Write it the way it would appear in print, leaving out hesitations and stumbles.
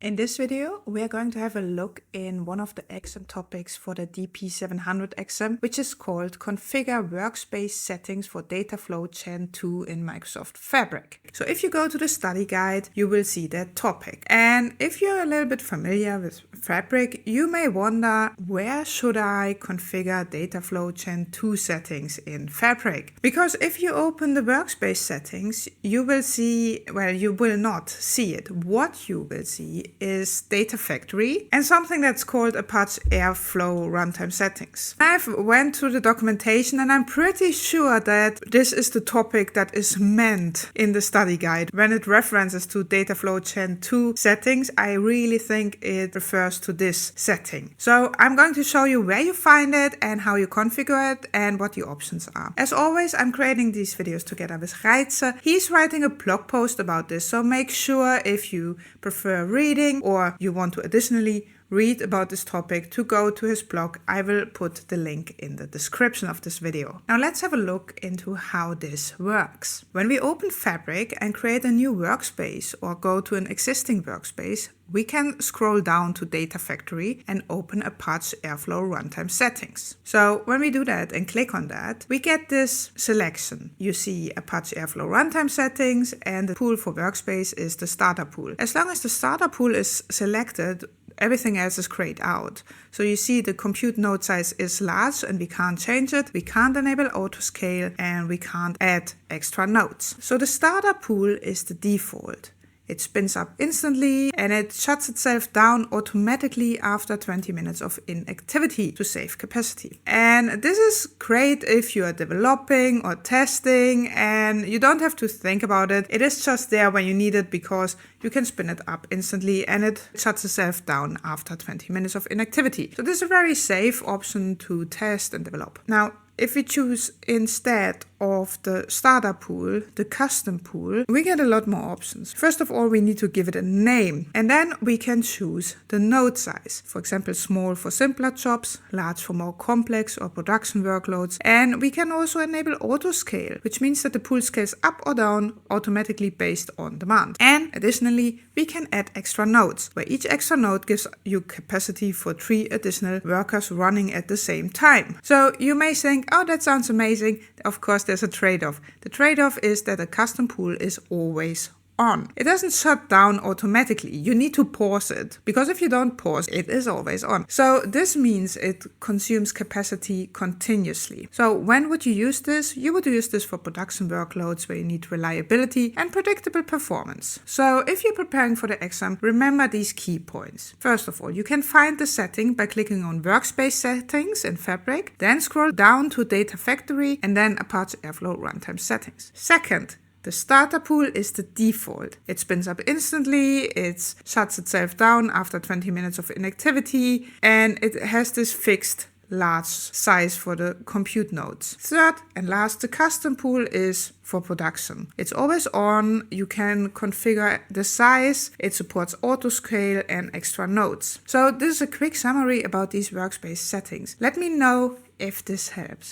In this video, we are going to have a look in one of the exam topics for the DP-700 exam, which is called Configure Workspace Settings for Dataflow Gen 2 in Microsoft Fabric. So if you go to the study guide, you will see that topic. And if you're a little bit familiar with Fabric, you may wonder, where should I configure Dataflow Gen 2 settings in Fabric? Because if you open the workspace settings, you will see, well, you will not see it. What you will see is Data Factory and something that's called Apache Airflow runtime settings. I've went through the documentation and I'm pretty sure that this is the topic that is meant in the study guide. When it references to Dataflow Gen 2 settings, I really think it refers to this setting. So I'm going to show you where you find it and how you configure it and what the options are. As always, I'm creating these videos together with Reitze. He's writing a blog post about this, so make sure if you prefer reading or you want to additionally read about this topic to go to his blog. I will put the link in the description of this video. Now let's have a look into how this works. When we open Fabric and create a new workspace or go to an existing workspace, we can scroll down to Data Factory and open Apache Airflow runtime settings. So when we do that and click on that, we get this selection. You see Apache Airflow runtime settings, and the pool for workspace is the starter pool. As long as the starter pool is selected, everything else is grayed out. So you see the compute node size is large and we can't change it. We can't enable auto scale and we can't add extra nodes. So the starter pool is the default. It spins up instantly and it shuts itself down automatically after 20 minutes of inactivity to save capacity. And this is great if you are developing or testing and you don't have to think about it. It is just there when you need it because you can spin it up instantly and it shuts itself down after 20 minutes of inactivity. So this is a very safe option to test and develop. Now, if we choose instead of the starter pool, the custom pool, we get a lot more options. First of all, we need to give it a name and then we can choose the node size. For example, small for simpler jobs, large for more complex or production workloads. And we can also enable auto scale, which means that the pool scales up or down automatically based on demand. And additionally, we can add extra nodes, where each extra node gives you capacity for 3 additional workers running at the same time. So you may think, oh, that sounds amazing. Of course, there's a trade-off. The trade-off is that a custom pool is always on. It doesn't shut down automatically. You need to pause it, because if you don't pause, it is always on. So this means it consumes capacity continuously. So when would you use this? You would use this for production workloads where you need reliability and predictable performance. So if you're preparing for the exam, remember these key points. First of all, you can find the setting by clicking on Workspace Settings in Fabric, then scroll down to Data Factory and then Apache Airflow runtime settings. Second, the starter pool is the default. It spins up instantly, it shuts itself down after 20 minutes of inactivity, and it has this fixed large size for the compute nodes. Third and last, the custom pool is for production. It's always on, you can configure the size, it supports auto scale and extra nodes. So this is a quick summary about these workspace settings. Let me know if this helps.